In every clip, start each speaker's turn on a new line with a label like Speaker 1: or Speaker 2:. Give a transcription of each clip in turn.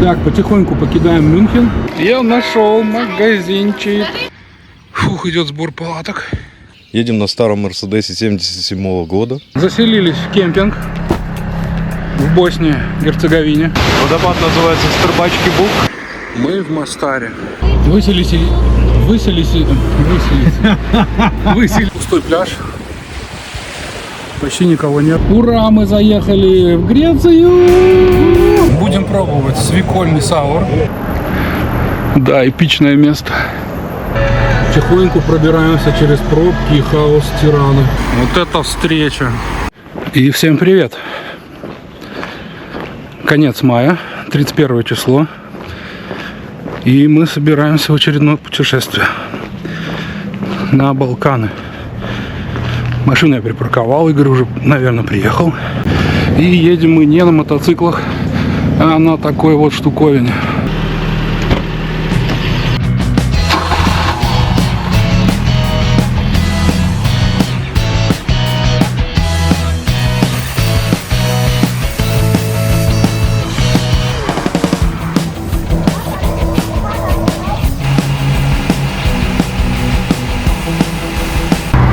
Speaker 1: Так, потихоньку покидаем Мюнхен. Я нашел магазинчик. Фух, идет сбор палаток.
Speaker 2: Едем на старом Мерседесе 77-го года.
Speaker 1: Заселились в кемпинг в Боснии, Герцеговине.
Speaker 2: Водопад называется Стрбачки Бук.
Speaker 1: Мы в Мостаре. Выселись. Пустой пляж. Почти никого нет. Ура, мы заехали в Грецию! Будем пробовать свекольный саур. Да, эпичное место. Потихоньку пробираемся через пробки и хаос Тираны. Вот это встреча. И всем привет. Конец мая, 31 число. И мы собираемся в очередное путешествие на Балканы. Машину я припарковал, Игорь уже, наверное, приехал. И едем мы не на мотоциклах, а на такой вот штуковине.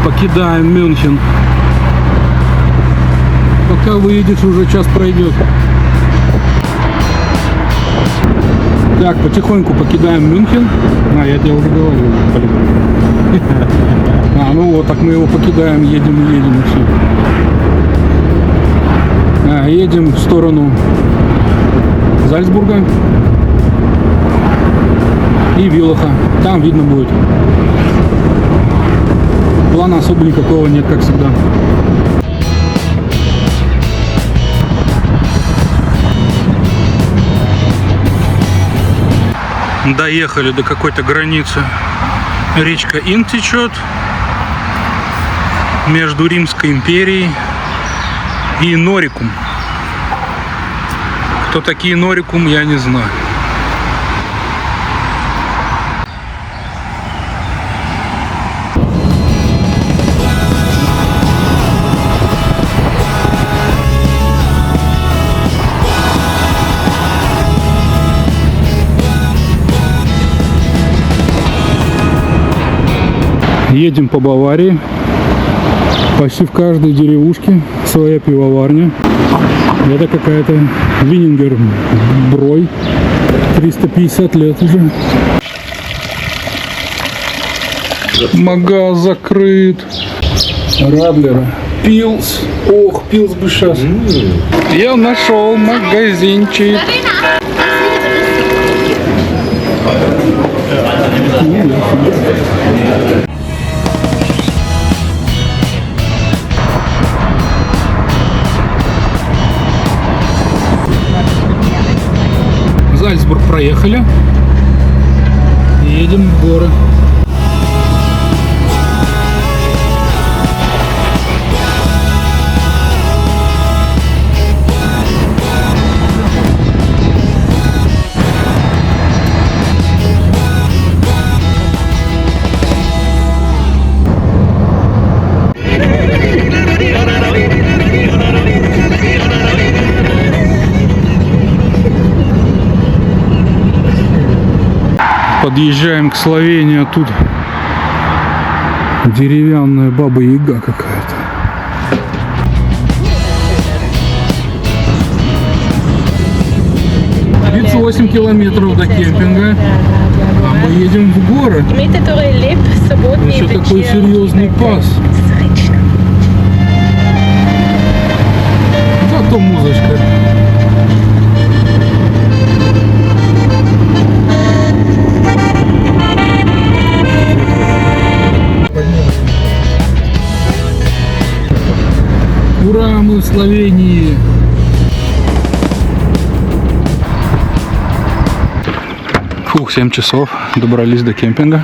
Speaker 1: Покидаем Мюнхен. Пока выедешь, уже час пройдет. Так, потихоньку покидаем Мюнхен. Я тебе уже говорил, блин. Ну вот, так мы его покидаем, едем и все. Едем в сторону Зальцбурга и Виллаха. Там видно будет. Плана особо никакого нет, как всегда. Доехали до какой-то границы. Речка Ин течет между Римской империей и Норикум. Кто такие Норикум, я не знаю. Едем по Баварии. Почти в каждой деревушке своя пивоварня. Это какая-то Винингер Брой. 350 лет уже. Магаз закрыт. Радлера. Пилс. Ох, Пилс бы сейчас. Я нашел магазинчик. Зальцбург проехали. Едем в горы. Подъезжаем к Словении, а тут деревянная баба-яга какая-то. — 8 километров до кемпинга, а мы едем в горы. Еще такой серьезный пас. Зато музычка. Ура, мы в Словении! Фух, 7 часов, добрались до кемпинга.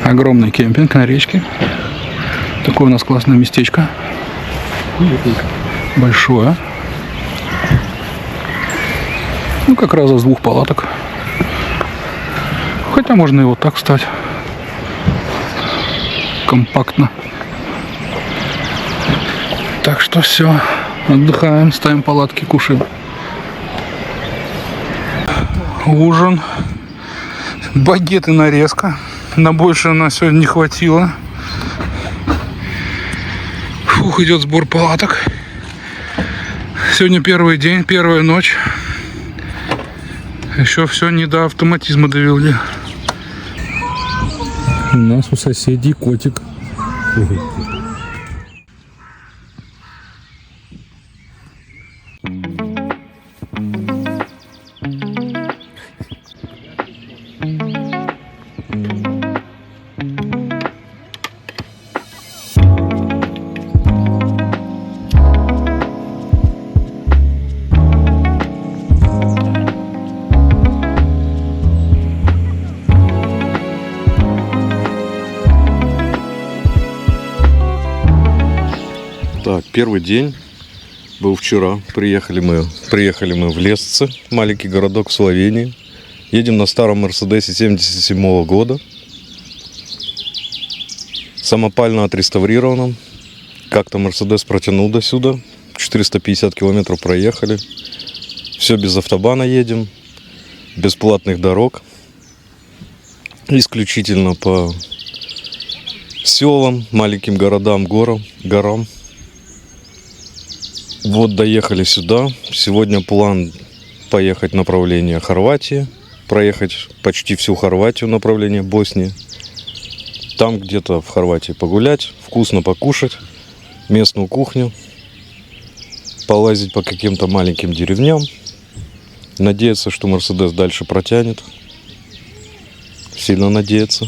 Speaker 1: Огромный кемпинг на речке. Такое у нас классное местечко. Большое. Ну, как раз из 2 палаток. Хотя можно и вот так встать. Компактно. Так что все, отдыхаем, ставим палатки, кушаем. ужин, багет и нарезка. На больше у нас сегодня не хватило. Фух, идет сбор палаток. Сегодня первый день, первая ночь. Еще все не до автоматизма довели. У нас у соседей котик.
Speaker 2: Так, первый день был вчера. Приехали мы в Лесце, маленький городок в Словении. Едем на старом Мерседесе 77 года. Самопально отреставрированном. Как-то Мерседес протянул до сюда. 450 километров проехали. Все без автобана едем. Без платных дорог. Исключительно по селам, маленьким городам, горам. Вот доехали сюда. Сегодня план поехать в направление Хорватии. Проехать почти всю Хорватию, направление Боснии. Там где-то в Хорватии погулять, вкусно покушать, местную кухню. Полазить по каким-то маленьким деревням. Надеяться, что Мерседес дальше протянет. Сильно надеяться.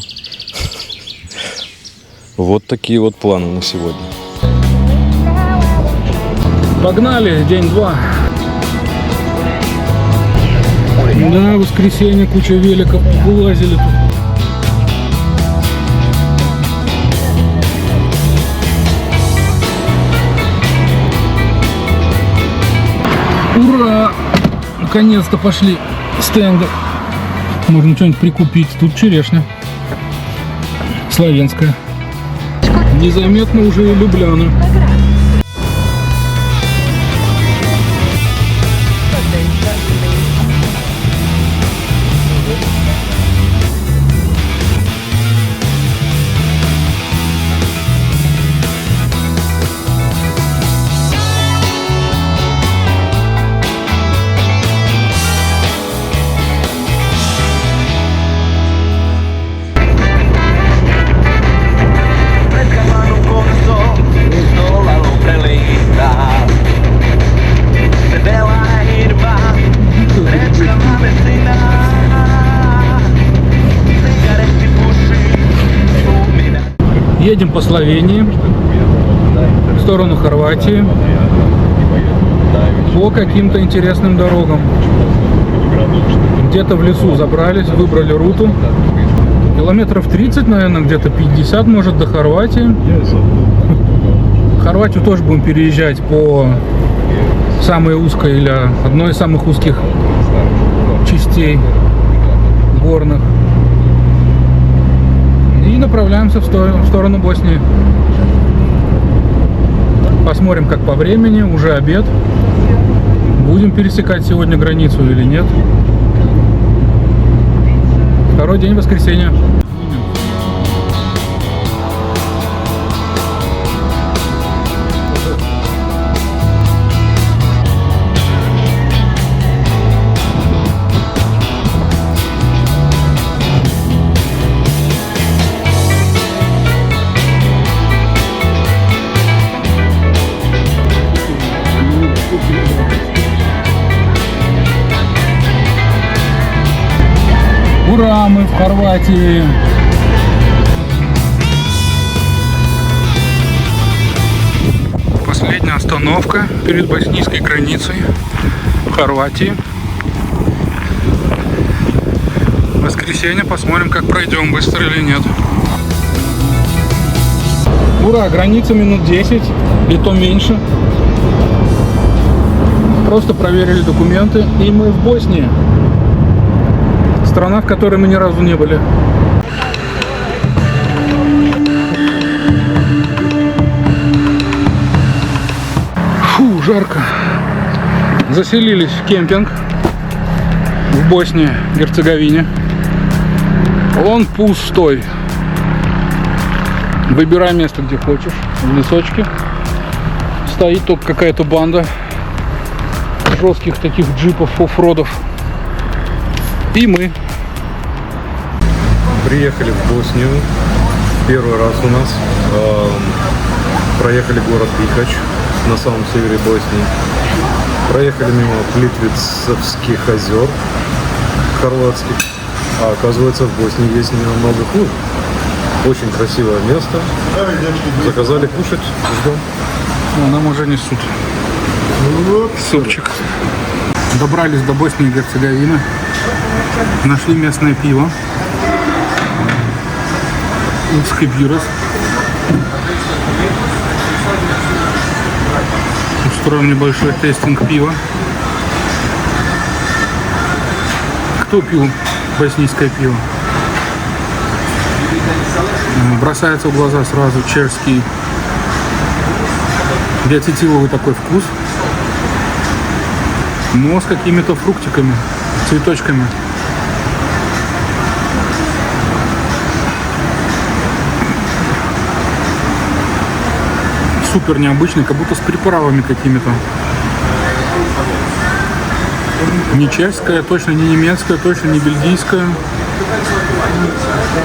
Speaker 2: Вот такие вот планы на сегодня.
Speaker 1: Погнали, день 2. Да, воскресенье, куча великов, вылазили тут. Ура! Наконец-то пошли стенды. Можно что-нибудь прикупить. Тут черешня. Славянская. Незаметно уже и Любляна. Едем по Словении, в сторону Хорватии, по каким-то интересным дорогам. Где-то в лесу забрались, выбрали руту. Километров 30, наверное, где-то 50, может, до Хорватии. В Хорватию тоже будем переезжать по самой узкой или одной из самых узких частей горных. И направляемся в сторону Боснии. Посмотрим, как по времени, уже обед. Будем пересекать сегодня границу или нет. Второй день воскресенья. Ура, мы в Хорватии! Последняя остановка перед боснийской границей в Хорватии. В воскресенье посмотрим, как пройдем, быстро или нет. Ура, граница минут 10, и то меньше. Просто проверили документы, и мы в Боснии. Страна, в которой мы ни разу не были. Фу, жарко. Заселились в кемпинг. в Боснии и Герцеговине. Он пустой. Выбирай место, где хочешь. В лесочке. Стоит только какая-то банда жестких таких джипов, оффродов. И мы.
Speaker 2: Приехали в Боснию. Первый раз у нас. Проехали город Бихач на самом севере Боснии. Проехали мимо Плитвицевских озер хорватских. А оказывается, в Боснии есть немного хуже. Очень красивое место. Заказали кушать. Ждем.
Speaker 1: Нам уже несут супчик. Добрались до Боснии и Герцеговины. Нашли местное пиво. Узкий бирос. Устроим небольшой тестинг пива. Кто пил боснийское пиво? Бросается в глаза сразу чешский диацетиловый такой вкус, но с какими-то фруктиками, цветочками. Супер необычный, как будто с приправами какими-то. Не чешская, точно не немецкая, точно не бельгийская.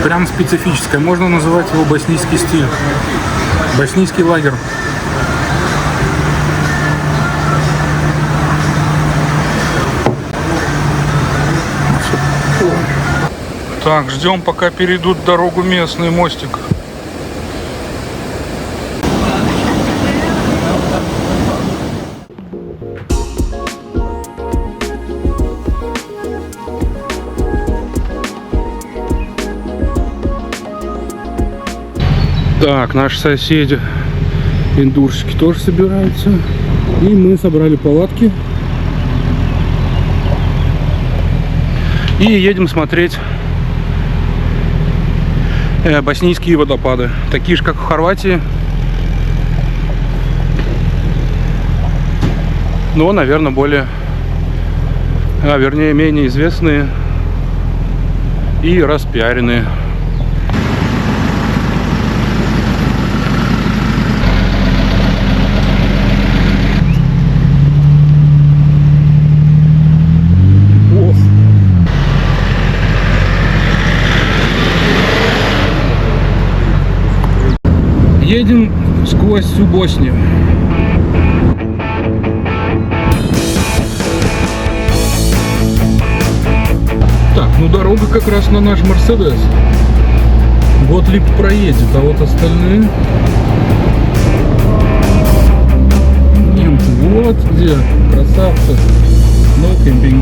Speaker 1: Прям специфическая. Можно называть его боснийский стиль. Боснийский лагерь. Так, ждем, пока перейдут дорогу местный мостик. Так, наши соседи, индурщики, тоже собираются. И мы собрали палатки. И едем смотреть боснийские водопады. Такие же, как в Хорватии. Но, наверное, более... вернее, менее известные и распиаренные. Едем сквозь всю Боснию. Так, ну дорога как раз на наш Мерседес. Готлиб проедет, а вот остальные... Немцы, вот где, красавцы. No camping.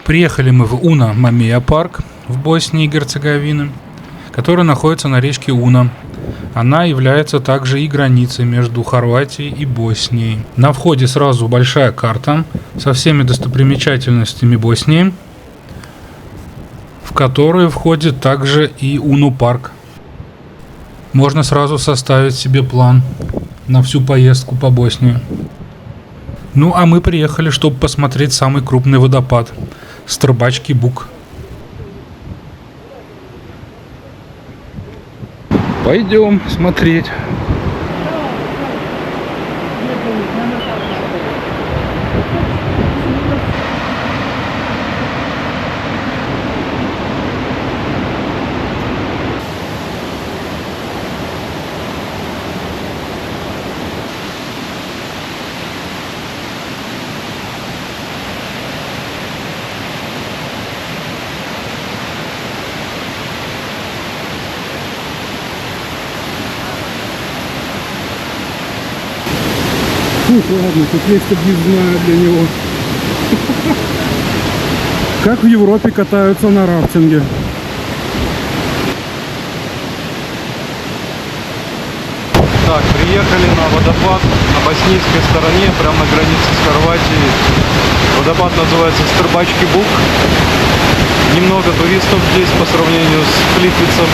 Speaker 1: Приехали мы в Уна Мамия парк в Боснии и Герцеговине, который находится на речке Уна. Она является также и границей между Хорватией и Боснией. На входе сразу большая карта со всеми достопримечательностями Боснии, в которую входит также и Уну парк. Можно сразу составить себе план на всю поездку по Боснии. Ну а мы приехали, чтобы посмотреть самый крупный водопад – Strbački Buk. Пойдем смотреть. Фух, ладно, тут есть объездная для него. Как в Европе катаются на рафтинге.
Speaker 2: Так, приехали на водопад на боснийской стороне, прямо на границе с Хорватией. Водопад называется Strbački Buk. Немного туристов здесь по сравнению с Плитвицем.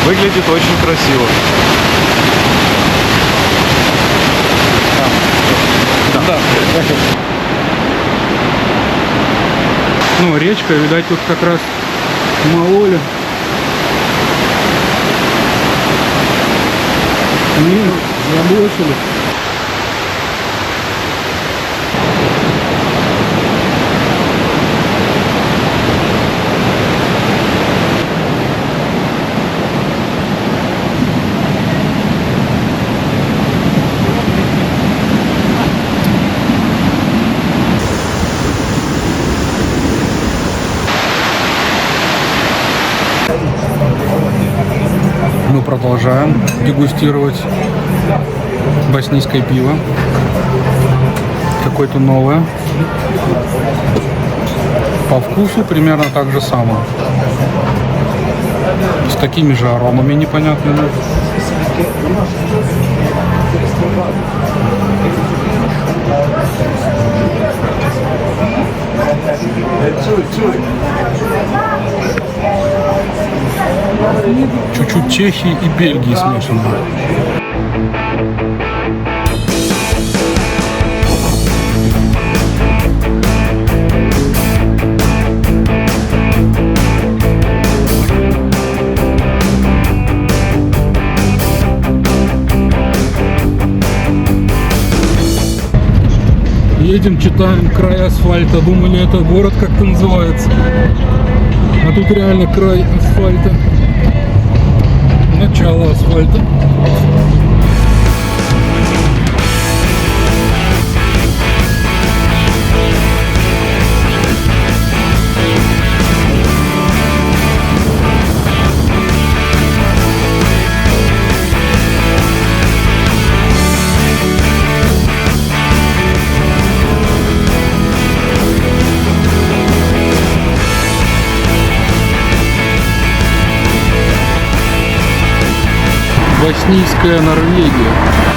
Speaker 2: Выглядит очень красиво.
Speaker 1: Ну, речка, видать, тут как раз мололи. Нет, забросили. Мы продолжаем дегустировать боснийское пиво. Какое-то новое. По вкусу примерно так же самое. С такими же аромами непонятными. Чуть-чуть Чехии и Бельгии смешано. Едем, читаем край асфальта. Думали, это город как-то называется. А тут реально край асфальта. Начало асфальта. Боснийская Норвегия.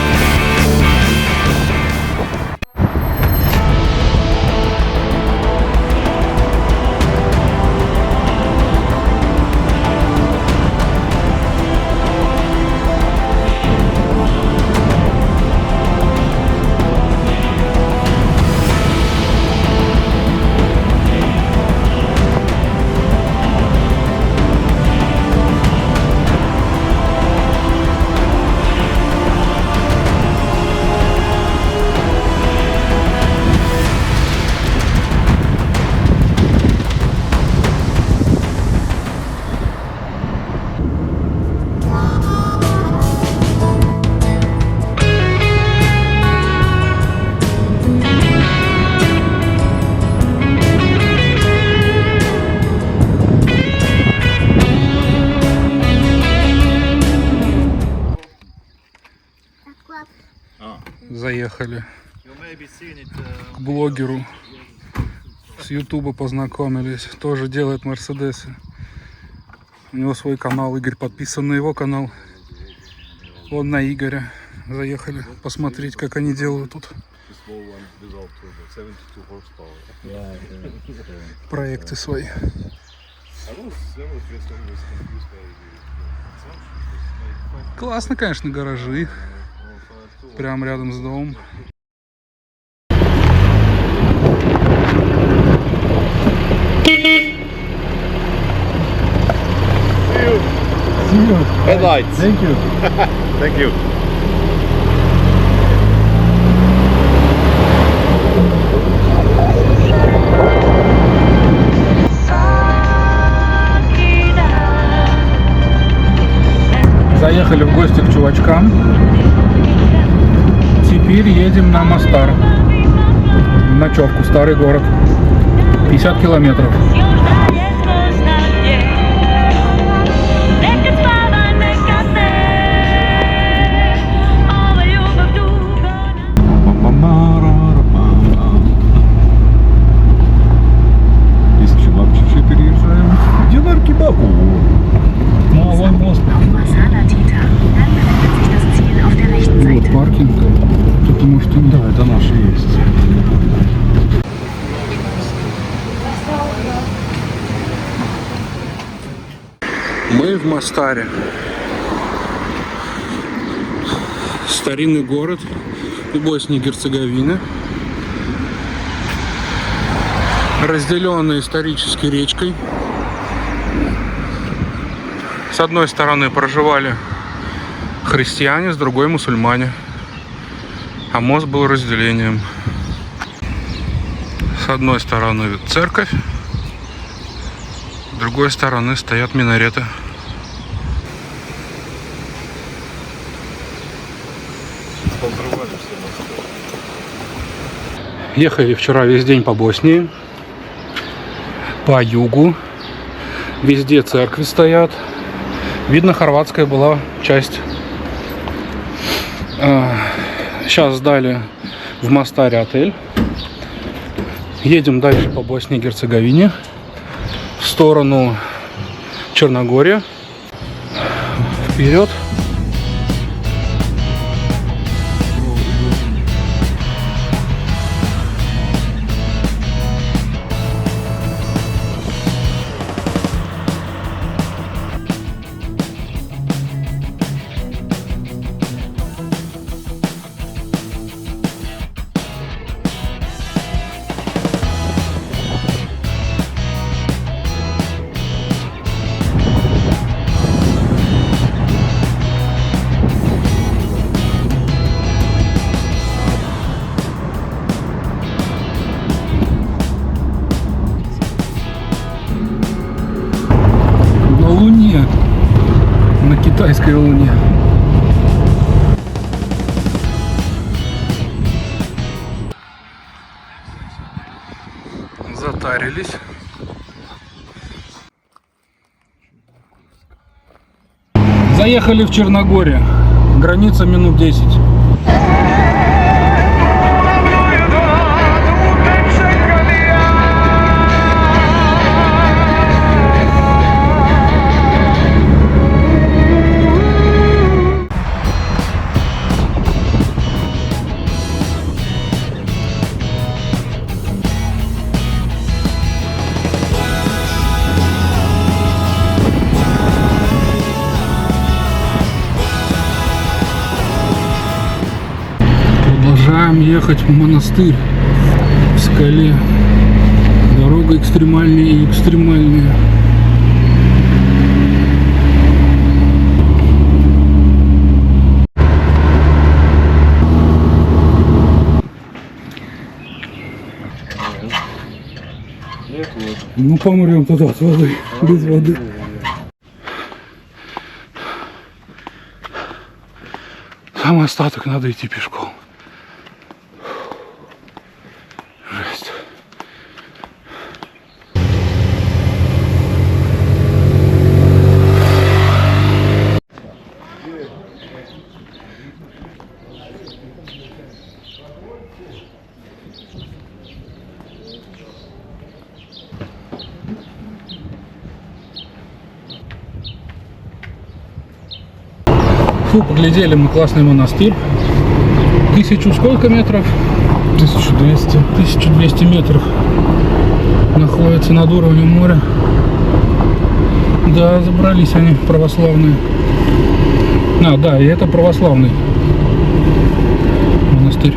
Speaker 1: Заехали к блогеру, с Ютуба познакомились, тоже делает Мерседесы. У него свой канал, Игорь подписан на его канал, он на Игоря. Заехали посмотреть, как они делают тут проекты свои. Классно, конечно, гаражи. Прям рядом с домом.
Speaker 3: Headlights. Thank you. Thank you.
Speaker 1: Заехали в гости к чувачкам. Теперь едем на Мостар. Ночевку, старый город. 50 километров.
Speaker 2: Из Чебапчичи переезжаем. Динар Кебабу.
Speaker 1: Ну, а вон мост. Вот паркинг. Потому что
Speaker 2: Да, это наши есть.
Speaker 1: мы в Мостаре. Старинный город Боснии и Герцеговины. разделенный исторической речкой. С одной стороны проживали христиане, с другой мусульмане. А мост был разделением. С одной стороны церковь, с другой стороны стоят минареты. Ехали вчера весь день по Боснии, по югу. Везде церкви стоят. Видно, хорватская была часть. Сейчас сдали в Мостаре отель. Едем дальше по Боснии и Герцеговине в сторону Черногории. Вперед. На китайской луне. Затарились. Заехали в Черногорию. Граница минут 10. Продолжаем ехать в монастырь в скале. Дорога экстремальнее и экстремальнее. Ну помрем туда с водой, без воды. Самый остаток надо идти пешком. Жесть. Фу, поглядели мы классный монастырь. 1000 сколько метров? 1200. 1200 метров. Находится над уровнем моря. Да, забрались они, православные. А, да, и это православный монастырь.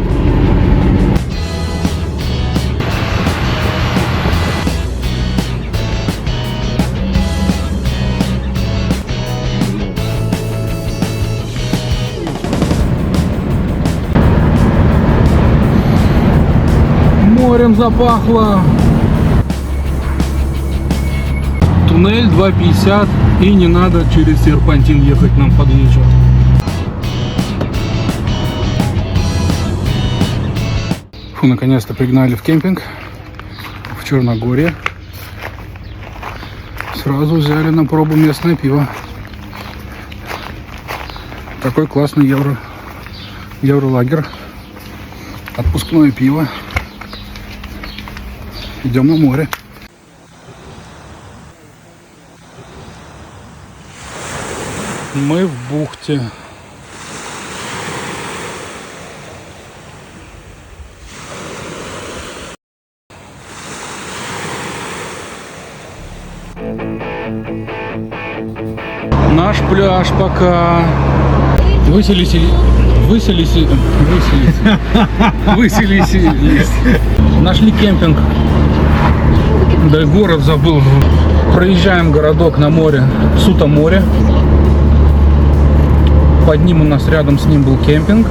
Speaker 1: Морем запахло. Туннель 2,50 и не надо через серпантин ехать, нам подъезжать. Фу, наконец-то пригнали в кемпинг в Черногории. Сразу взяли на пробу местное пиво. Такой классный евролагер. Отпускное пиво. Идем на море. Мы в бухте. Наш пляж пока. Выселись. Нашли кемпинг Да и город забыл. Проезжаем городок на море. Сута-море. Под ним у нас рядом с ним был кемпинг.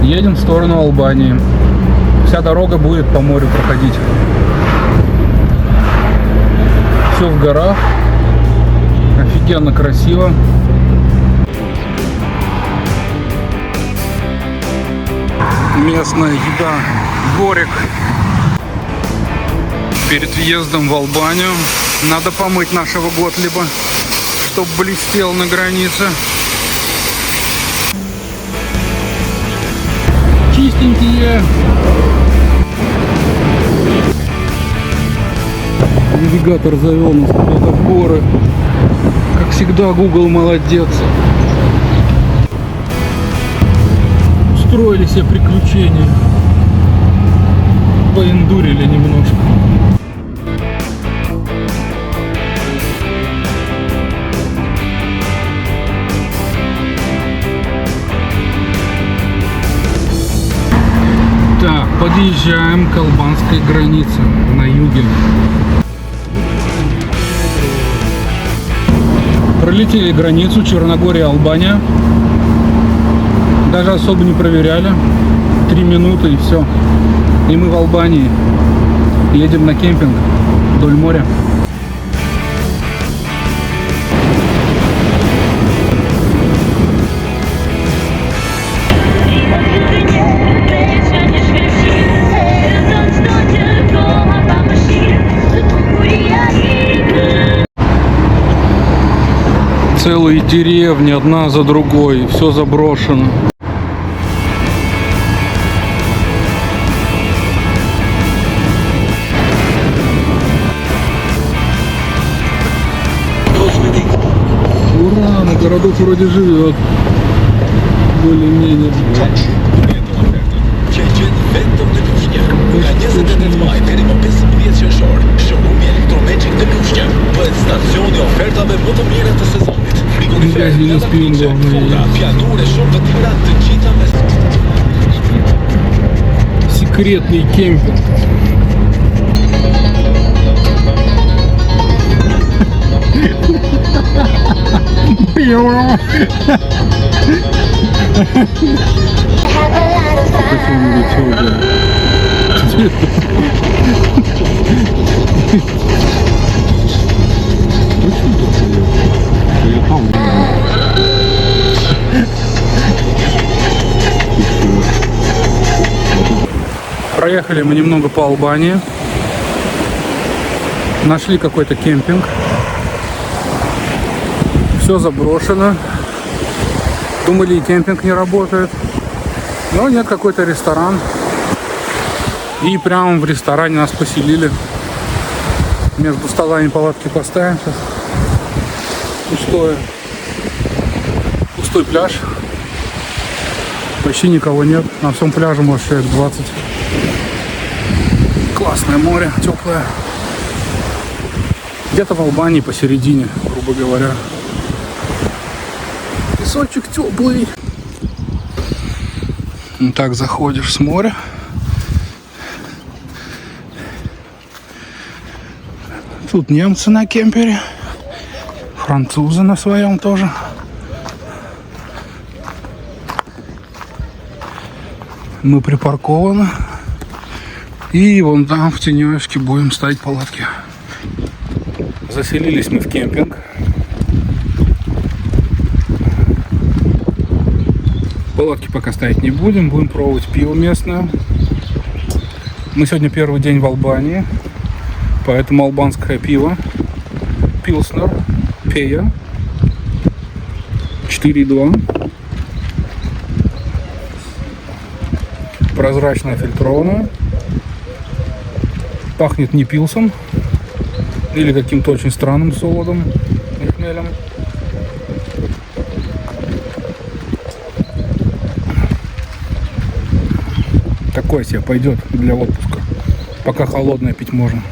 Speaker 1: Едем в сторону Албании. Вся дорога будет по морю проходить. Все в горах. Офигенно красиво. Местная еда. Дворик. Перед въездом в Албанию надо помыть нашего Готлиба, чтоб блестел на границе. Чистенькие. Навигатор завел нас куда-то в горы. Как всегда, Google молодец. Устроили себе приключения. Поэндурили немножко. Так, подъезжаем к албанской границе на юге. Пролетели границу Черногория-Албания. Даже особо не проверяли. 3 минуты и все. И мы в Албании. Едем на кемпинг вдоль моря. Целые деревни, одна за другой, все заброшено. Ура, но городок вроде живет. Более-менее. Грязь не спим, главное. Секретный кемпинг. Проехали мы немного по Албании. Нашли какой-то кемпинг. Все заброшено. Думали, и кемпинг не работает. Но нет, какой-то ресторан. И прямо в ресторане нас поселили. Между столами палатки поставим сейчас. Пустой пляж. Почти никого нет. На всем пляже, может, человек 20. Классное море, теплое. Где-то в Албании посередине, грубо говоря. Песочек теплый. Вот так заходишь с моря. Тут немцы на кемпере. Французы на своем тоже. Мы припаркованы. И вон там в тенечке будем ставить палатки. Заселились мы в кемпинг. Палатки пока ставить не будем. Будем пробовать пиво местное. Мы сегодня первый день в Албании. Поэтому албанское пиво. Пилснер. Пея. 4,2. Прозрачное, фильтрованное. Пахнет не пилсом. Или каким-то очень странным солодом. И хмелем. Такое себе пойдет для отпуска. Пока холодное пить можно.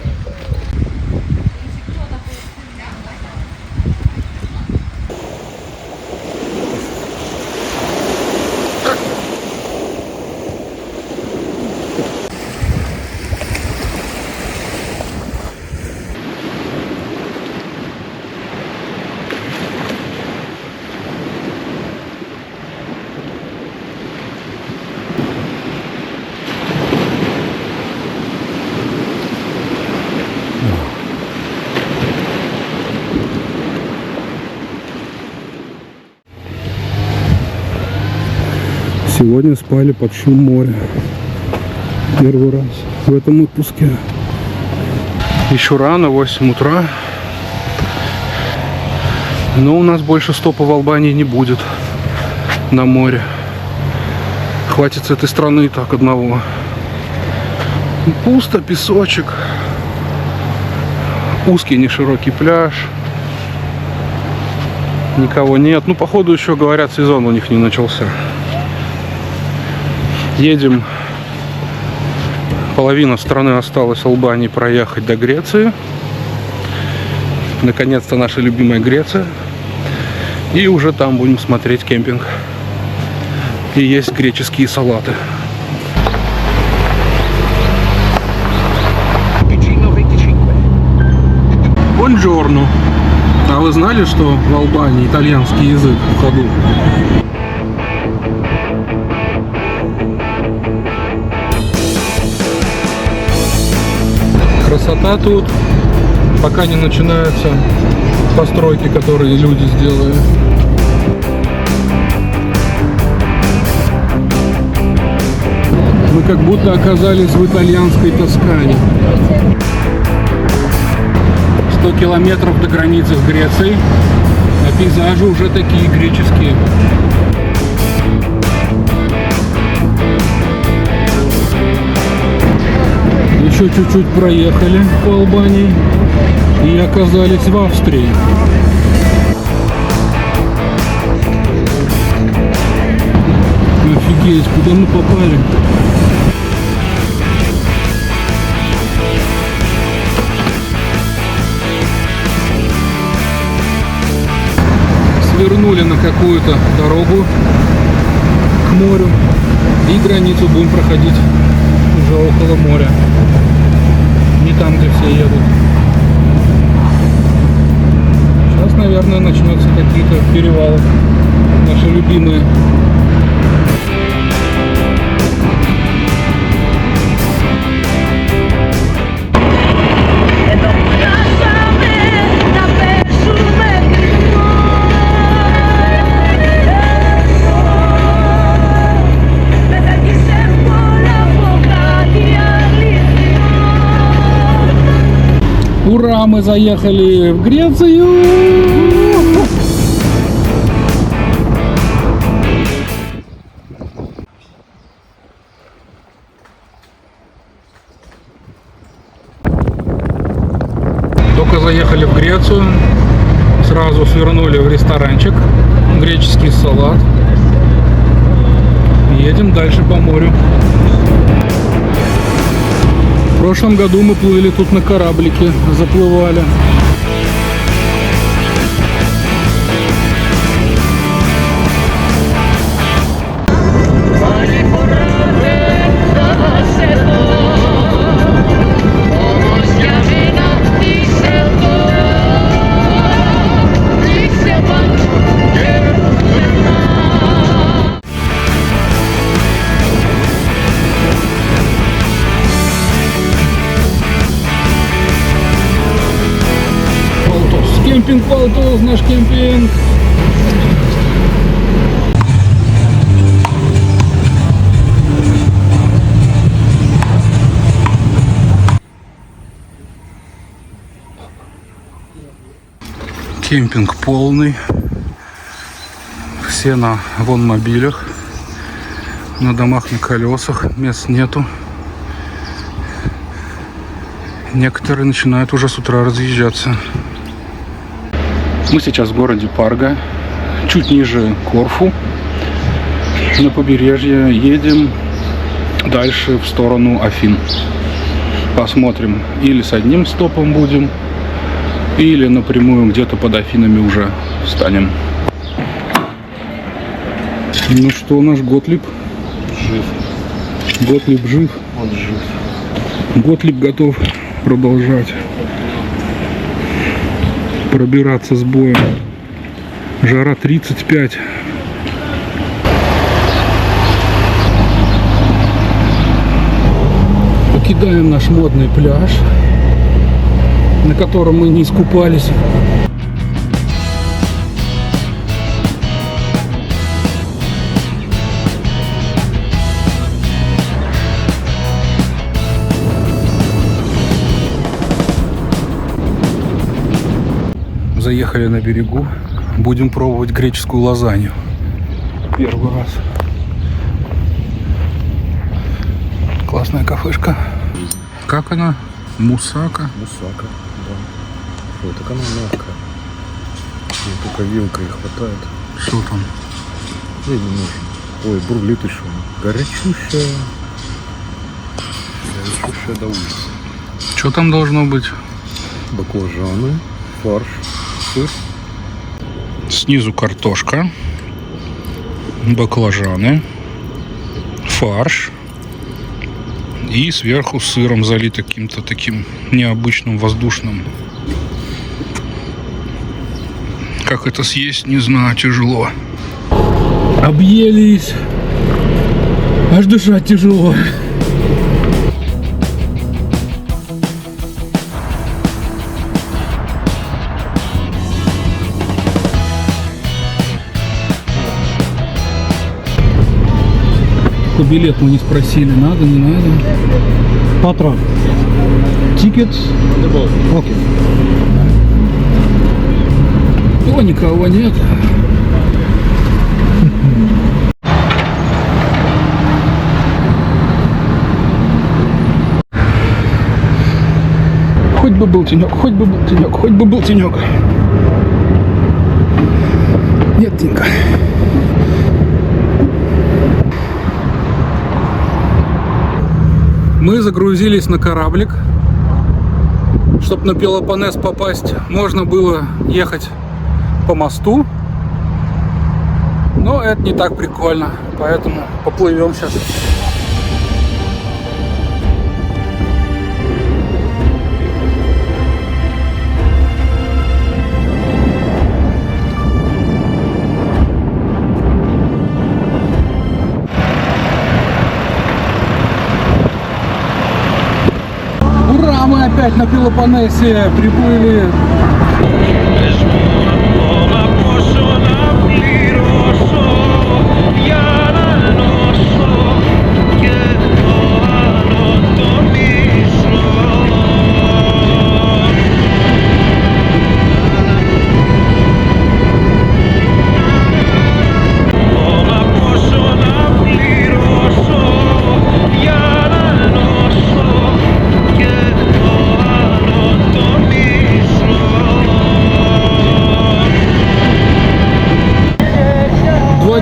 Speaker 1: Сегодня спали под шум моря. Первый раз в этом отпуске. Еще рано, 8 утра. Но у нас больше стопа в Албании не будет на море. Хватит с этой страны и так одного. Пусто, песочек. Узкий, неширокий пляж. Никого нет. Ну, походу, еще, говорят, сезон у них не начался. Едем. Половина страны осталась Албании проехать до Греции. Наконец-то наша любимая Греция. И уже там будем смотреть кемпинг. И есть греческие салаты. Бонджорно. А вы знали, что в Албании итальянский язык в ходу? Красота тут, пока не начинаются постройки, которые люди сделали. Мы как будто оказались в итальянской Тоскане. 100 километров до границы с Грецией, а пейзажи уже такие греческие. Еще чуть-чуть проехали по Албании и оказались в Австрии. Офигеть, куда мы попали? Свернули на какую-то дорогу к морю и границу будем проходить уже около моря. Не там, где все едут. Сейчас, наверное, начнутся какие-то перевалы. Наши любимые. Ура, мы заехали в Грецию! Только заехали в Грецию, сразу свернули в ресторанчик, греческий салат. Едем дальше по морю. В прошлом году мы плыли тут на кораблике, заплывали. Кемпинг Палтус, наш кемпинг. Кемпинг полный. Все на вонмобилях, на домах на колесах, мест нету. Некоторые начинают уже с утра разъезжаться. Мы сейчас в городе Парга, чуть ниже Корфу, на побережье. Едем дальше в сторону Афин. Посмотрим, или с одним стопом будем, или напрямую где-то под Афинами уже встанем. Ну что, наш Готлиб? Жив. Готлиб жив?
Speaker 2: Он жив.
Speaker 1: Готлиб готов продолжать пробираться с боем. Жара 35. Покидаем наш модный пляж, на котором мы не искупались. заехали на берегу. Будем пробовать греческую лазанью. Первый раз. Классная кафешка. Как она? Мусака.
Speaker 2: Мусака, да. Ой, так она мягкая. Мне только вилкой хватает.
Speaker 1: Что там?
Speaker 2: Ой, не нужен. Ой, бурлит еще. Горячущая. Горячущая до ужаса.
Speaker 1: Что там должно быть?
Speaker 2: Баклажаны, фарш, сыр.
Speaker 1: Снизу картошка, баклажаны, фарш и сверху сыром залит каким-то таким необычным воздушным. Как это съесть, не знаю, тяжело. Объелись. Аж дышать тяжело. Билет мы не спросили, надо, не надо. Патрон. Тикет. Окей. О, никого нет. Хоть бы был тенек, хоть бы был тенек, хоть бы был тенек. Нет, Тинка. Мы загрузились на кораблик. Чтобы на Пелопоннес попасть, можно было ехать по мосту. Но это не так прикольно, поэтому поплывем сейчас. Ура, мы опять на Пелопоннесе приплыли.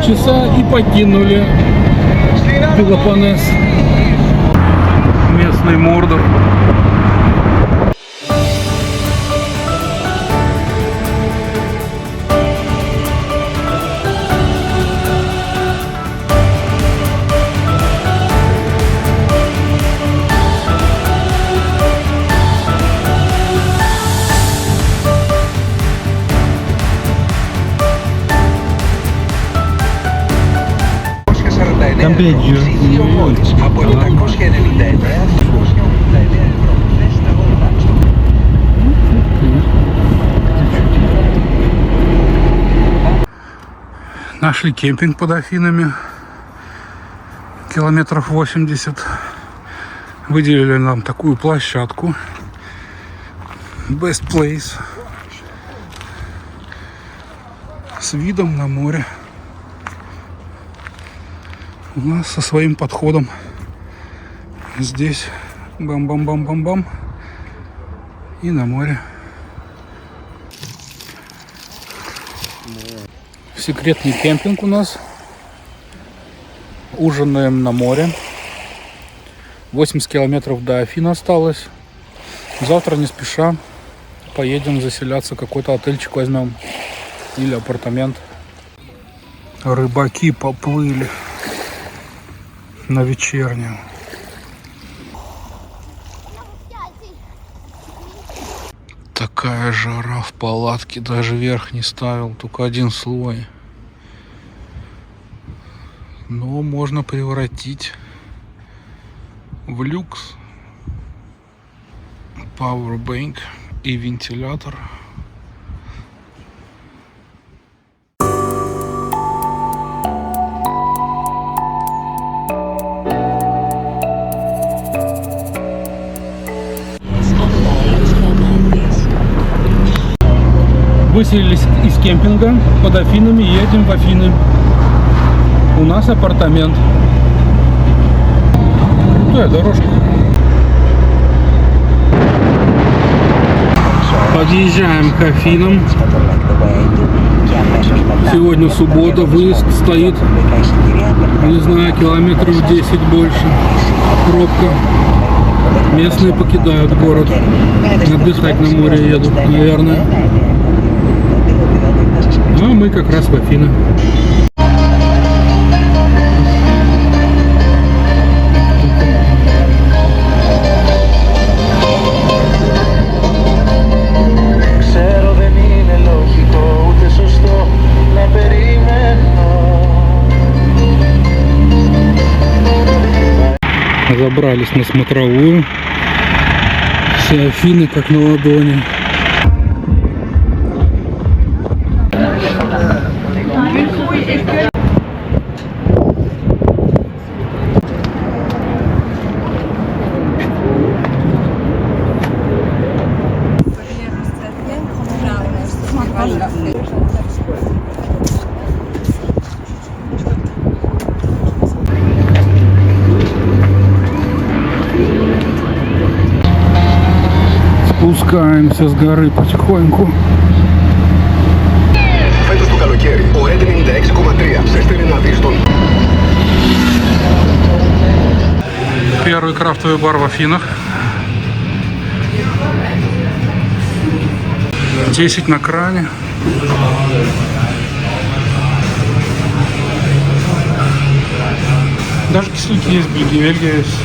Speaker 1: Часа и покинули Пелопоннес. Местный Мордор. Campeggio.
Speaker 4: Ma poi non ha coscienza di te,
Speaker 1: Нашли кемпинг под Афинами. Километров 80. Выделили нам такую площадку. Best place. С видом на море. У нас со своим подходом. Здесь бам-бам-бам-бам-бам. И на море. Секретный кемпинг у нас. Ужинаем на море. 80 километров до Афин осталось. Завтра не спеша поедем заселяться. Какой-то отельчик возьмем. Или апартамент. Рыбаки поплыли на вечернюю. Такая жара в палатке, даже верх не ставил, только один слой. Но можно превратить в люкс. Powerbank и вентилятор. Выселились из кемпинга под Афинами, едем в Афины. У нас апартамент. Крутая дорожка. Подъезжаем к Афинам. Сегодня суббота, выезд стоит, не знаю, километров 10 больше. Пробка. Местные покидают город. Отдыхать на море едут, наверное. А мы как раз в Афины. Забрались на смотровую. Все Афины как на ладони. Спускаемся с горы потихоньку.
Speaker 5: Φέτος το καλοκαίρι, ο Red 96,3 σε στέλνει να δεις τον...
Speaker 1: Первый крафтовый бар в Афинах. 10 на кране. Даже кисельки есть, Бельгия есть.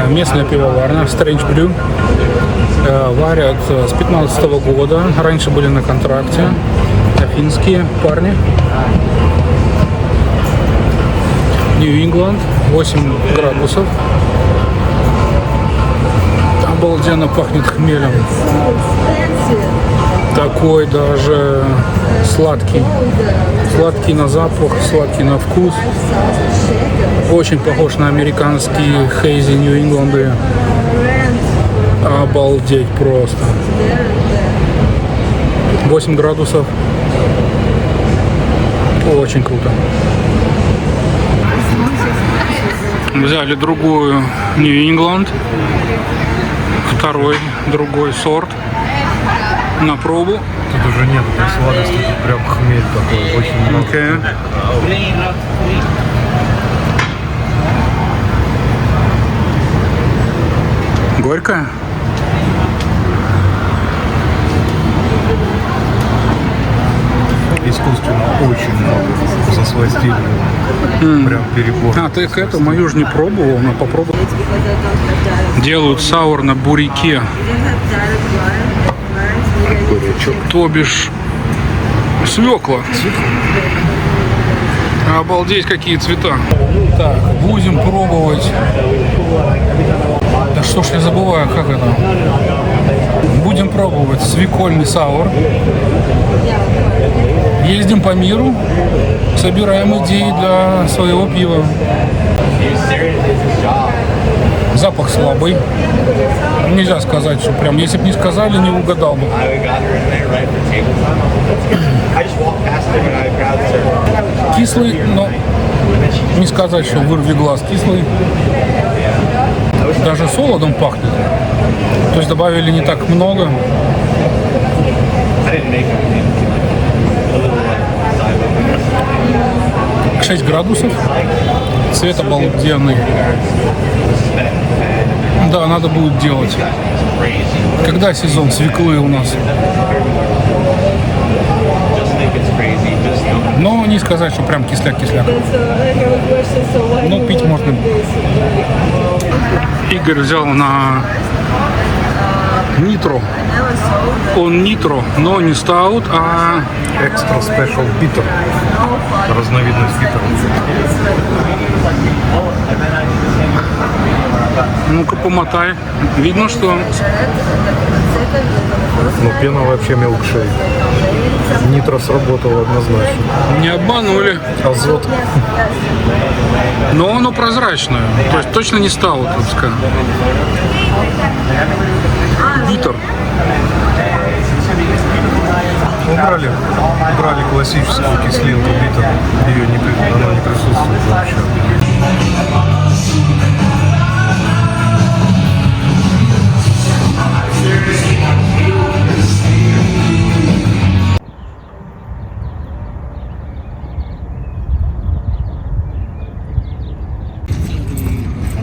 Speaker 1: Местная пивоварня Strange Brew. Варят с 15 года. Раньше были на контракте. Афинские парни. Нью-Ингланд. 8 градусов. Обалденно пахнет хмелем. Такой даже сладкий. Сладкий на запах, сладкий на вкус. Очень похож на американские Hazy New England. Обалдеть просто. 8 градусов. Очень круто. Взяли другую New England. Второй, другой сорт. На пробу.
Speaker 6: Тут уже нет этой сладости, тут прям хмель такой, очень много.
Speaker 1: Okay. Горькая?
Speaker 6: Искусственно очень много засластили. Прям перебор.
Speaker 1: А, ты эту мою же не пробовал, но попробуй. Делают саур на буряке. То бишь свекла. Обалдеть, какие цвета. Так, будем пробовать. Да что ж я забываю, как это. Будем пробовать свекольный саур. Ездим по миру, собираем идеи для своего пива. Запах слабый. Нельзя сказать, что прям, если бы не сказали, не угадал бы. Кислый, но не сказать, что вырви глаз. Кислый. Даже солодом пахнет. То есть добавили не так много. 6 градусов. Цвет обалденный. Да, надо будет делать. Когда сезон свеклы у нас? Но не сказать, что прям кисляк-кисляк. Но пить можно. Игорь взял на нитро. Он нитро, но не стаут, а
Speaker 6: Extra Special Bitter. Разновидность битера.
Speaker 1: ну-ка помотай. Видно, что
Speaker 6: Ну, пена вообще милкшейк. Нитро сработало однозначно.
Speaker 1: Не обманули.
Speaker 6: Азот.
Speaker 1: Но оно прозрачное. То есть точно не стало трубска. Битер.
Speaker 6: Убрали классическую кислинку битер. Она не присутствует вообще.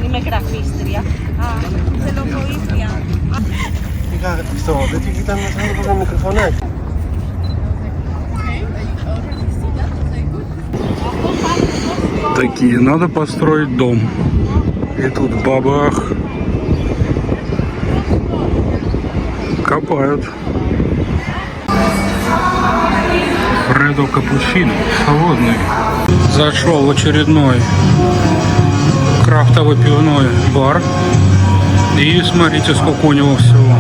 Speaker 7: Nimekrat Istria. Se lo può Istria.
Speaker 1: Такие, надо построить дом. И тут бабах. Копают. Фредо капучино. Холодный. Зашел в очередной крафтовый пивной бар. И смотрите, сколько у него всего.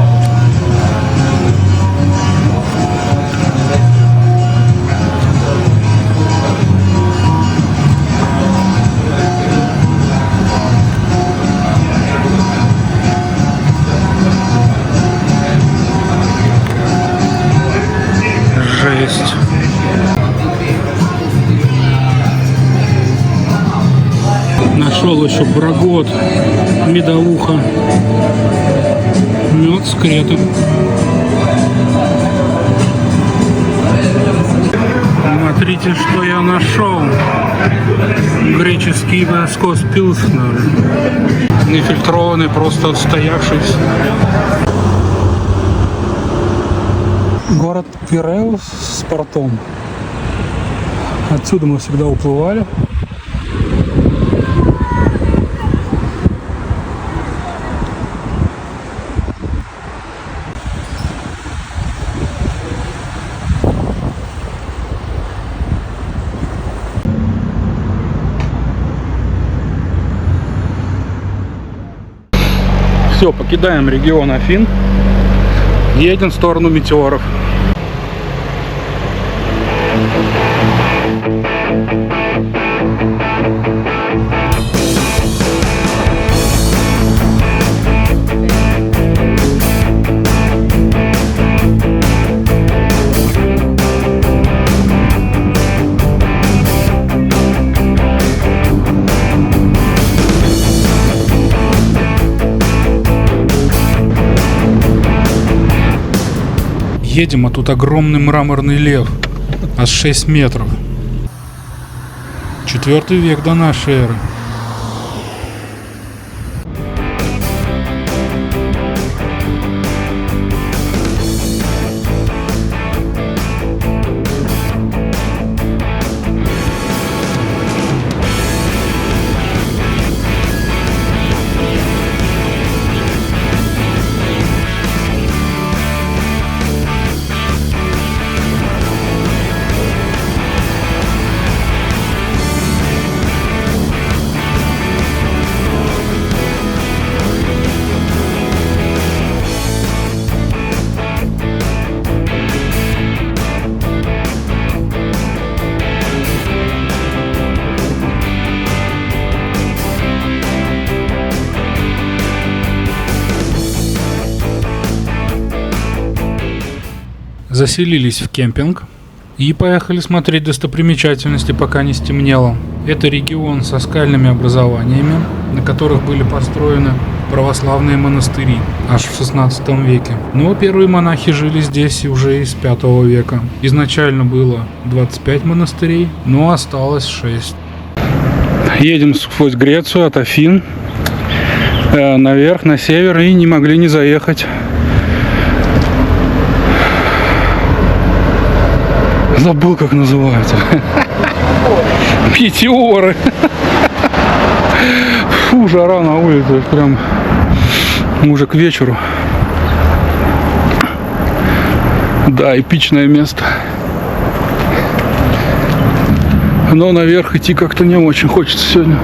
Speaker 1: Жесть. Нашел еще брагот, медовуха, мед с кретом. Смотрите, что я нашел. Греческий воскос пилснер. Нефильтрованный, просто отстоявшийся. Город Пиреус с портом. Отсюда мы всегда уплывали. Все, покидаем регион Афин. Едем в сторону метеоров. Едем, а тут огромный мраморный лев, аж 6 метров. 4 век до нашей эры. Заселились в кемпинг и поехали смотреть достопримечательности, пока не стемнело. Это регион со скальными образованиями, на которых были построены православные монастыри аж в 16 веке. Но первые монахи жили здесь уже из 5 века. Изначально было 25 монастырей, но осталось 6. Едем сквозь Грецию от Афин наверх, на север, и не могли не заехать. Забыл, как называется. Метеоры. Фу, жара на улице. Прям уже к вечеру. Да, эпичное место. Но наверх идти как-то не очень хочется сегодня.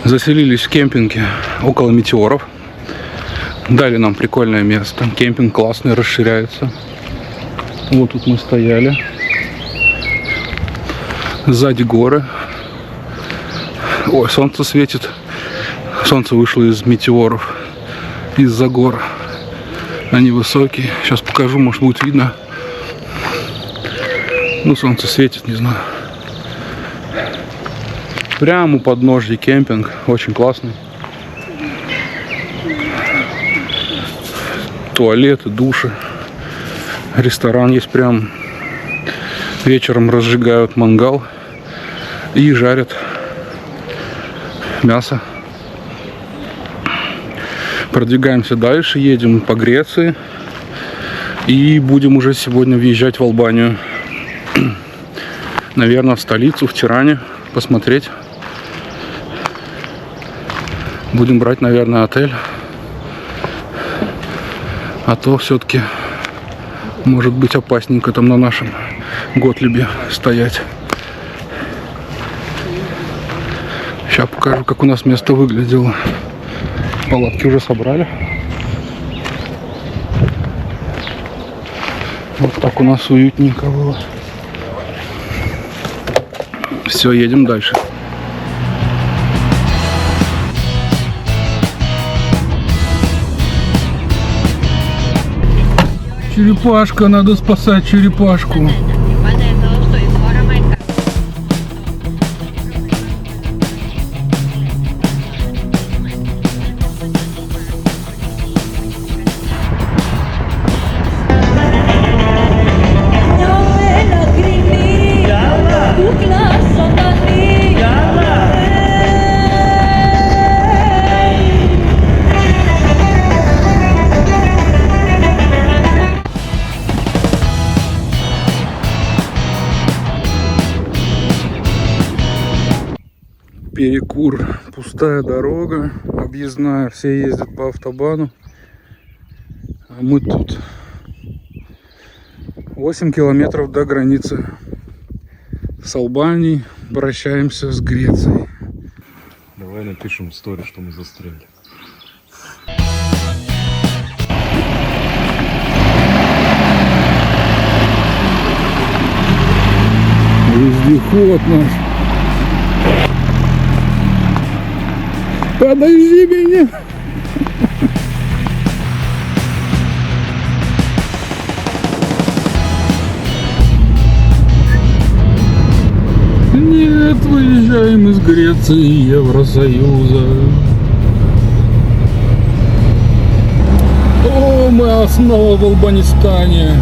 Speaker 1: Заселились в кемпинге около Метеоров. Дали нам прикольное место. Кемпинг классный, расширяется. Вот тут мы стояли. Сзади горы. Ой, солнце светит. Солнце вышло из метеоров. Из-за гор. Они высокие. Сейчас покажу, может будет видно. Ну, солнце светит, не знаю. Прямо у подножья кемпинг. Очень классный. Туалеты, души. Ресторан есть прям. Вечером разжигают мангал и жарят мясо. Продвигаемся дальше, едем по Греции и будем уже сегодня въезжать в Албанию. Наверное, в столицу, в Тиране посмотреть. Будем брать, наверное, отель. А то все-таки может быть опасненько там на нашем Готлибе стоять. Сейчас покажу, как у нас место выглядело. Палатки уже собрали. Вот так у нас уютненько было. Все, едем дальше. Черепашка, надо спасать черепашку. Перекур, пустая дорога, объездная, все ездят по автобану, а мы тут. 8 километров до границы с Албанией, прощаемся с Грецией.
Speaker 2: Давай напишем стори, что мы застряли.
Speaker 1: Вездеход наш. Подожди меня. Нет, выезжаем из Греции и Евросоюза. О, мы снова в Албанистане.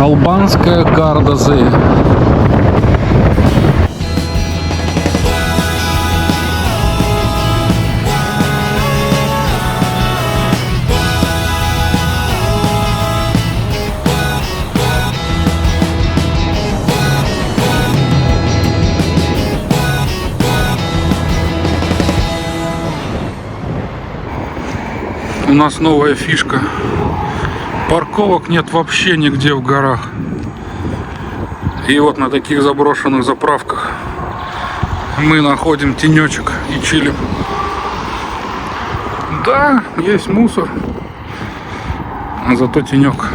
Speaker 1: Албанская Кардазы. У нас новая фишка. Парковок нет вообще нигде в горах. И вот на таких заброшенных заправках мы находим тенечек и чилим. Да, есть мусор, а зато тенек.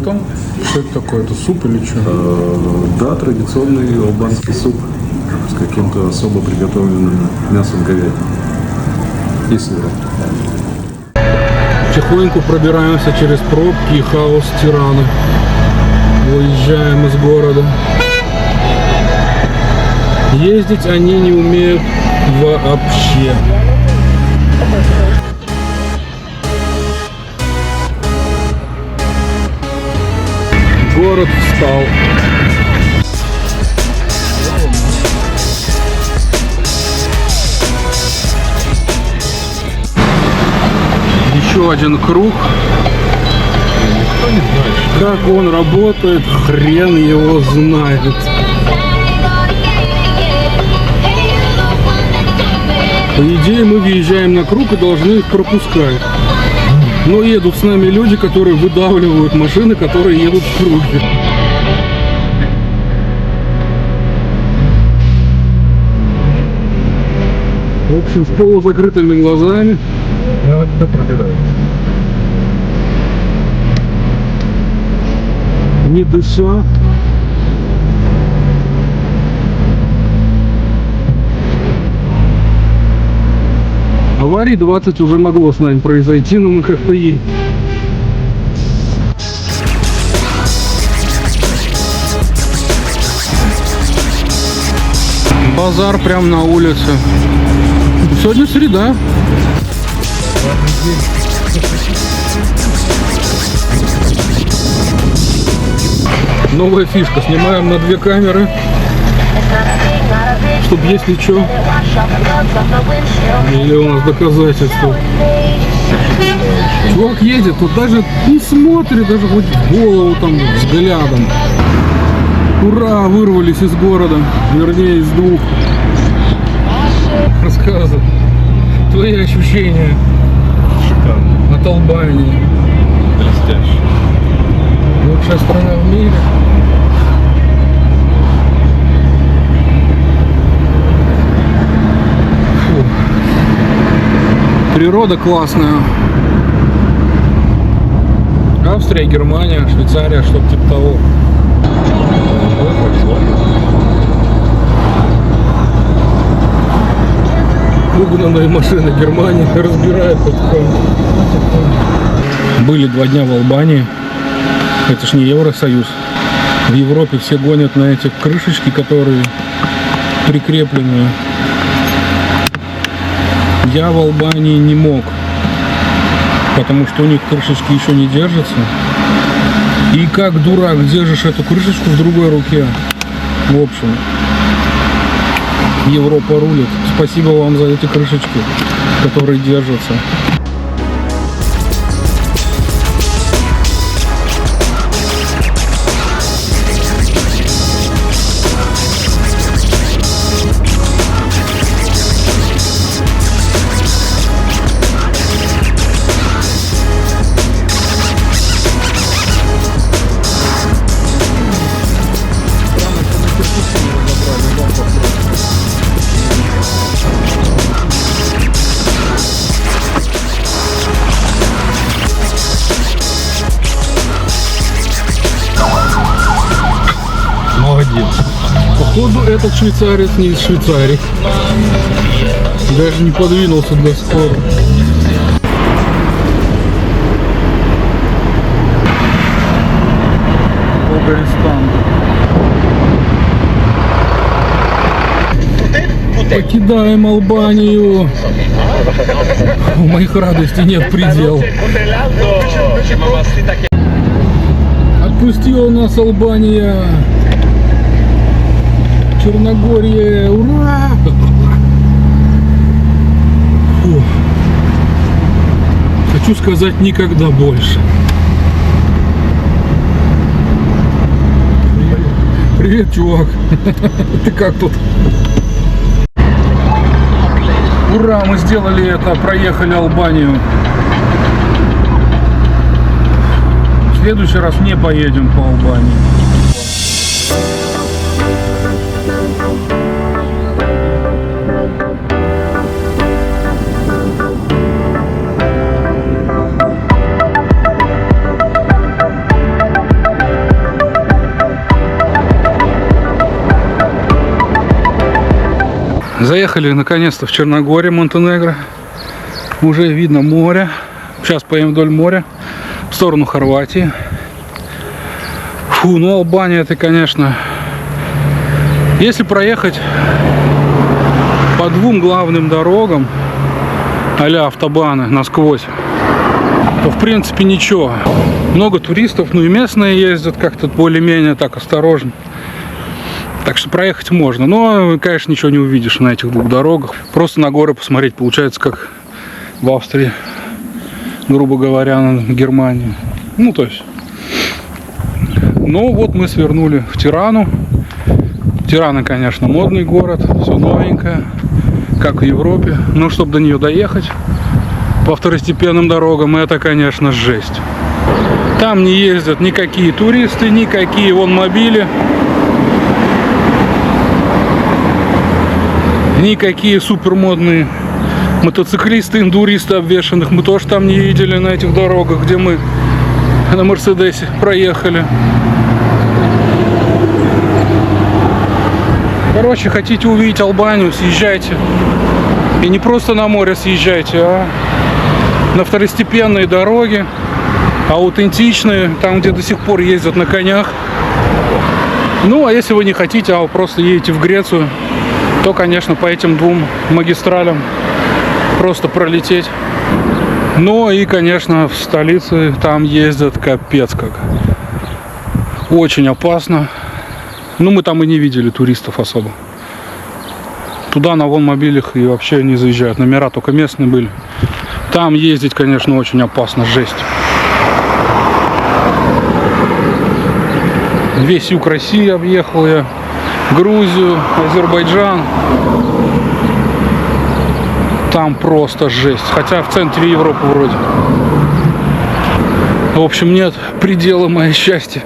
Speaker 1: что там? Что это такое? Это суп или что?
Speaker 8: Да, традиционный албанский суп с каким-то особо приготовленным мясом говядины и сыром.
Speaker 1: Потихоньку пробираемся через пробки и хаос Тираны. Выезжаем из города. Ездить они не умеют вообще. Город встал. Еще один круг. Никто не знает, как он работает, хрен его знает. По идее, мы въезжаем на круг и должны их пропускать. Но едут с нами люди, которые выдавливают машины, которые едут в круге. В общем, с полузакрытыми глазами. Не дыша. Аварий 20 уже могло с нами произойти, но мы как-то едем. Базар прямо на улице. Сегодня среда. Новая фишка. Снимаем на 2 камеры, чтобы если что. Или у нас доказательства. Чувак едет, тут даже не смотрит, даже хоть в голову там взглядом. Ура, вырвались из города, вернее из 2. Рассказывай. Твои ощущения от Албании.
Speaker 8: Блестяще.
Speaker 1: Лучшая страна в мире. Фу. Природа классная. Австрия, Германия, Швейцария, что-то типа того. Угнанные машины Германии разбирают потихоньку. Были 2 дня в Албании. Это ж не Евросоюз. В Европе все гонят на эти крышечки, которые прикреплены. Я в Албании не мог, потому что у них крышечки еще не держатся. И как дурак держишь эту крышечку в другой руке. В общем, Европа рулит. Спасибо вам за эти крышечки, которые держатся. Походу этот швейцарец не из Швейцарии. Даже не подвинулся до скорого. Булгаристан. Покидаем Албанию. У моих радостей нет предела. Отпустила нас Албания. Черногория, ура! Фу. Хочу сказать, никогда больше. Привет, чувак. Ты как тут? Ура, мы сделали это, проехали Албанию. В следующий раз не поедем по Албании. Заехали наконец-то в Черногорию, Монтенегро. Уже видно море. Сейчас поедем вдоль моря в сторону Хорватии. Фу, ну Албания это, конечно... Если проехать по двум главным дорогам, а-ля автобаны, насквозь, то в принципе ничего. Много туристов, ну и местные ездят как-то более-менее так осторожно. Так что проехать можно. Но, конечно, ничего не увидишь на этих двух дорогах. Просто на горы посмотреть получается, как в Австрии, грубо говоря, на Германии. Ну, то есть. Ну, вот мы свернули в Тирану. Тирана, конечно, модный город. Все новенькое, как в Европе. Но чтобы до нее доехать по второстепенным дорогам, это, конечно, жесть. Там не ездят никакие туристы, никакие вон мобили. Никакие супермодные мотоциклисты, индуристы обвешанных мы тоже там не видели на этих дорогах, где мы на Мерседесе проехали. Короче, хотите увидеть Албанию, съезжайте. И не просто на море съезжайте, а на второстепенные дороги, аутентичные, там, где до сих пор ездят на конях. Ну, а если вы не хотите, а вы просто едете в Грецию, то, конечно, по этим двум магистралям просто пролететь. Ну и, конечно, в столице там ездят капец как. Очень опасно. Ну, мы там и не видели туристов особо. Туда на вонмобилях и вообще не заезжают. Номера только местные были. Там ездить, конечно, очень опасно, жесть. Весь юг России объехал я. Грузию, Азербайджан. Там просто жесть. Хотя в центре Европы вроде. В общем, нет предела моего счастья,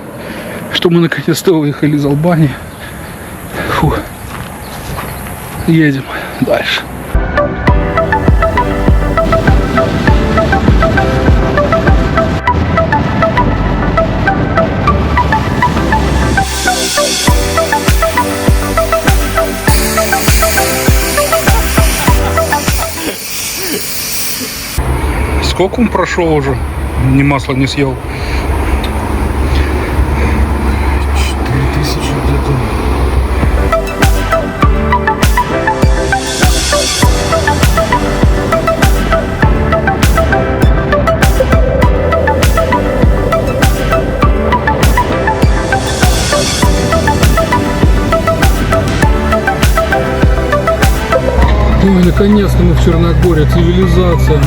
Speaker 1: что мы наконец-то выехали из Албании. Фу. Едем дальше. Сколько он прошел уже? Ни масла не съел.
Speaker 6: 4000 где-то.
Speaker 1: Ой, наконец-то мы в Черногории, цивилизация.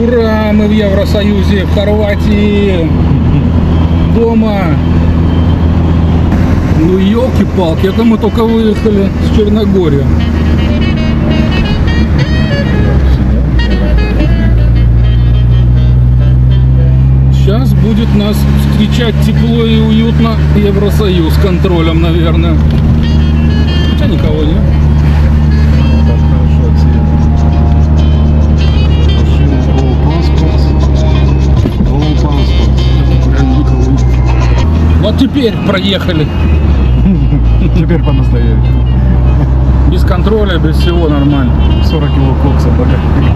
Speaker 1: Ура! Мы в Евросоюзе, в Хорватии, дома. Ну елки-палки, это мы только выехали с Черногории. Сейчас будет нас встречать тепло и уютно Евросоюз с контролем, наверное. Хотя никого нет. теперь проехали.
Speaker 6: Теперь по-настоящему.
Speaker 1: Без контроля, без всего нормально.
Speaker 6: 40 кило кокса багажник.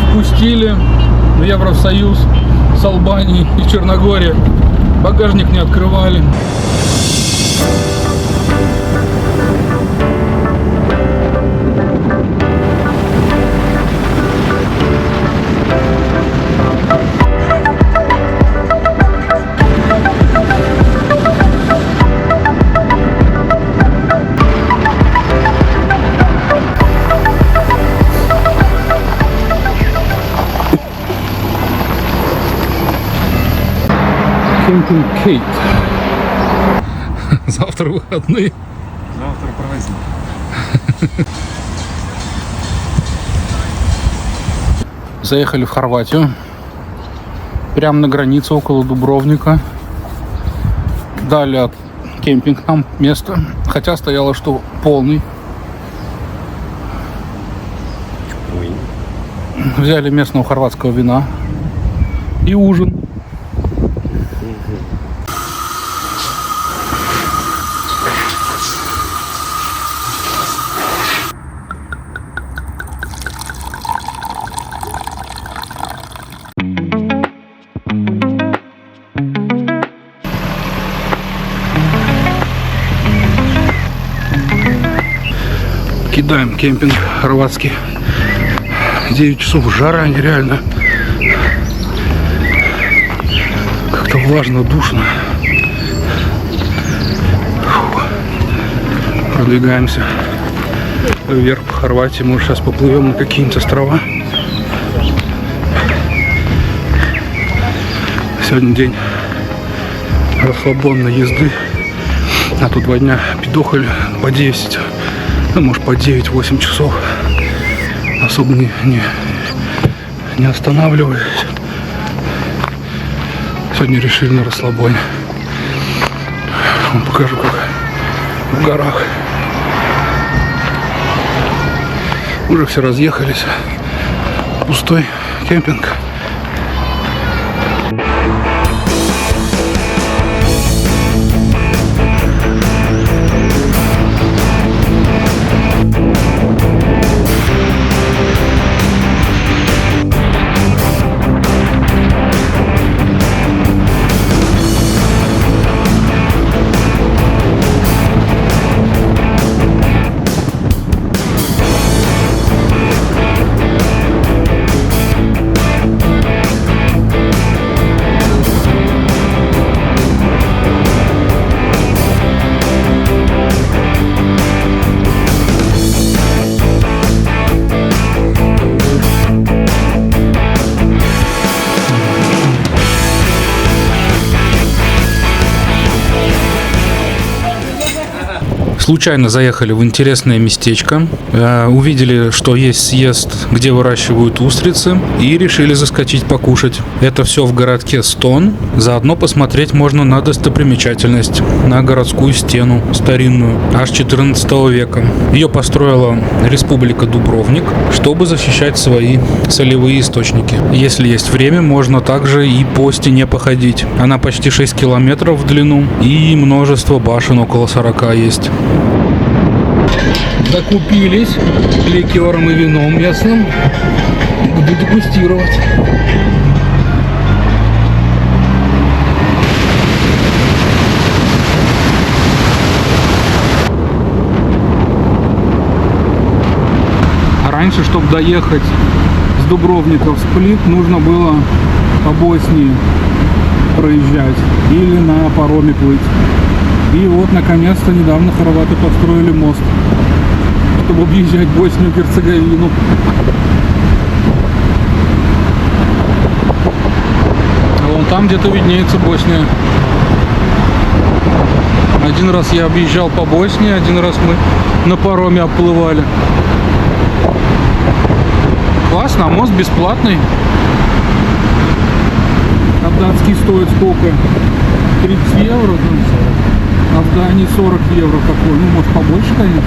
Speaker 1: Впустили в Евросоюз с Албанией и Черногории. Багажник не открывали. Кемпинг Кейт. Завтра выходные.
Speaker 6: Завтра праздник.
Speaker 1: Заехали в Хорватию. Прямо на границе, около Дубровника. Дали кемпинг нам место. Хотя стояло, что полный. Взяли местного хорватского вина. И ужин. Кидаем кемпинг хорватский. 9 часов, жара нереально. Как-то влажно, душно. Фу. Продвигаемся вверх по Хорватии. Мы сейчас поплывем на какие-нибудь острова. Сегодня день расслабонной езды. А тут 2 дня пидохали по 10. Ну, может, по 9-8 часов. Особо не останавливаясь. Сегодня решили на расслабоне. Вам покажу, как в горах. Уже все разъехались. Пустой кемпинг. Случайно заехали в интересное местечко, увидели, что есть съезд, где выращивают устрицы, и решили заскочить покушать. Это все в городке Стон. Заодно посмотреть можно на достопримечательность, на городскую стену старинную, аж 14 века. Ее построила Республика Дубровник, чтобы защищать свои солевые источники. Если есть время, можно также и по стене походить. Она почти 6 километров в длину, и множество башен, около 40 есть. Закупились ликером и вином местным. Буду дегустировать. А раньше, чтобы доехать с Дубровника в Сплит, нужно было по Боснии проезжать или на пароме плыть. И вот, наконец-то, недавно хорваты построили мост, чтобы объезжать Боснию и Герцеговину. А вон там где-то виднеется Босния. Один раз я объезжал по Боснии, один раз мы на пароме оплывали. Классно, а мост бесплатный. А датский стоит сколько? 30 евро? А в Дании 40 евро какой. Ну, может, побольше, конечно.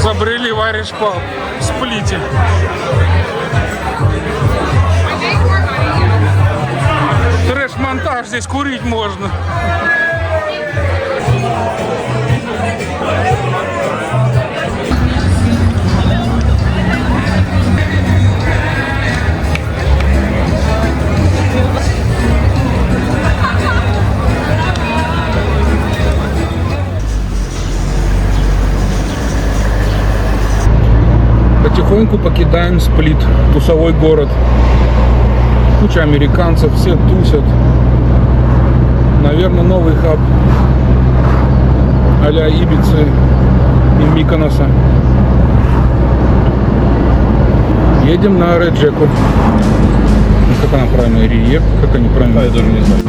Speaker 1: Забрели в Irish Pub в Сплите. Трэш-монтаж, здесь курить можно. Потихоньку покидаем Сплит, тусовой город. Куча американцев, все тусят. Наверное, новый хаб а-ля Ибицы и Миконоса. Едем на Реджеку. Как она правильно? Риек? Как они правильно? Я даже не знаю.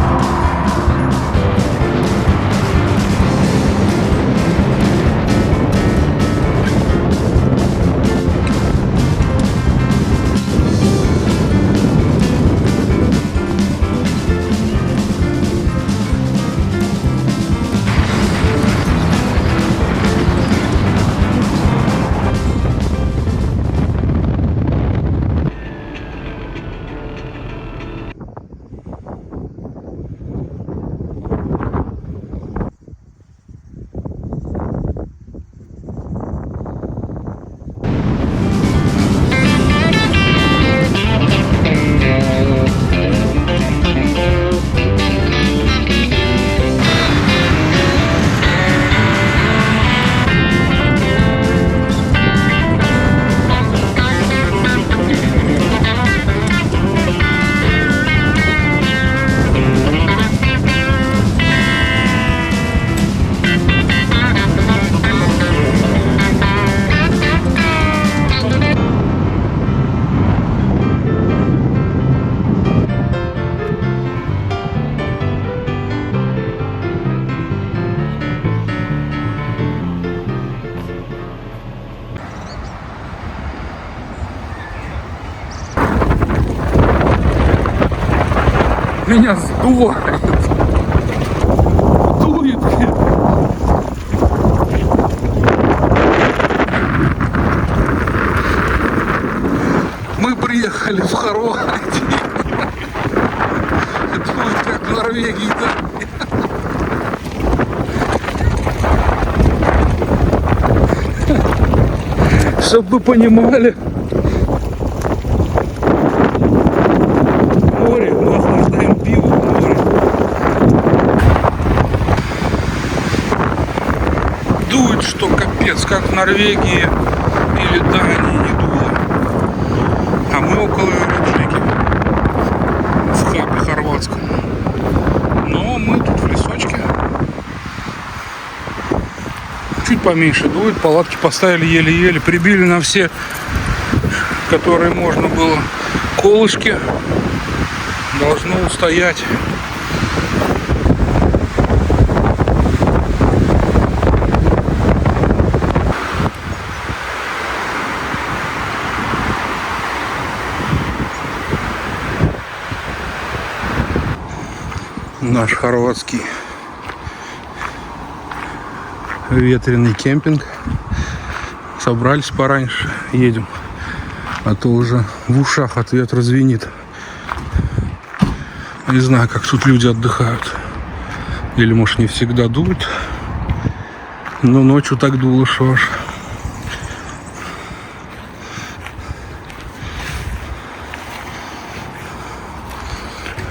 Speaker 1: Меня сдувает. Дует. Мы приехали в Хорватию. Дует как в Норвегии, да? Чтоб вы понимали. Море, мы охлаждаем пиво в море. Дует, что капец, как в Норвегии или Дании не дуло. А мы около Реджеки, в хабе хорватском. Но мы тут в лесочке. Чуть поменьше дует, палатки поставили еле-еле, прибили на все, которые можно было, колышки. Должно устоять. Наш хорватский ветреный кемпинг. Собрались пораньше, едем. А то уже в ушах от ветра звенит. Не знаю, как тут люди отдыхают. Или, может, не всегда дует. Но ночью так дуло, что аж.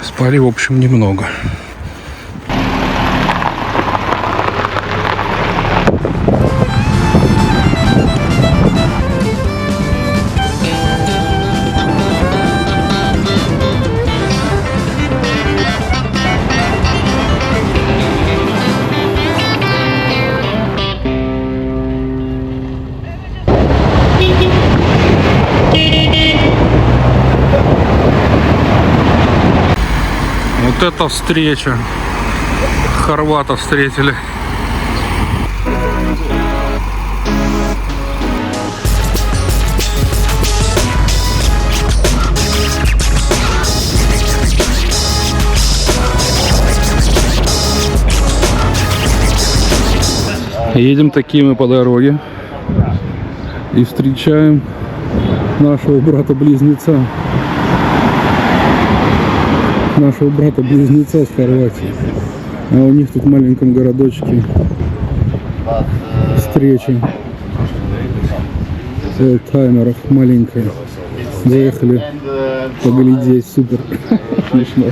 Speaker 1: Спали, в общем, немного. Вот это встреча. Хорвата встретили. Едем такие мы по дороге и встречаем нашего брата-близнеца. Нашего брата-близнеца с Хорватии. А у них тут в маленьком городочке встреча олдтаймеров маленькая. Заехали поглядеть, супер. Смешно.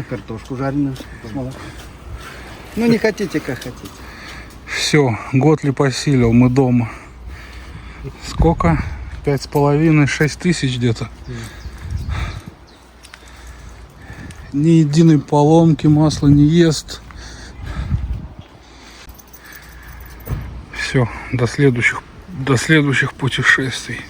Speaker 9: Картошку жареную. Ну не хотите, как хотите.
Speaker 1: Все, Готлиб осилил, мы дома. Сколько? 5,5-6 тысяч где-то. Ни единой поломки, масло не ест. Все, до следующих путешествий.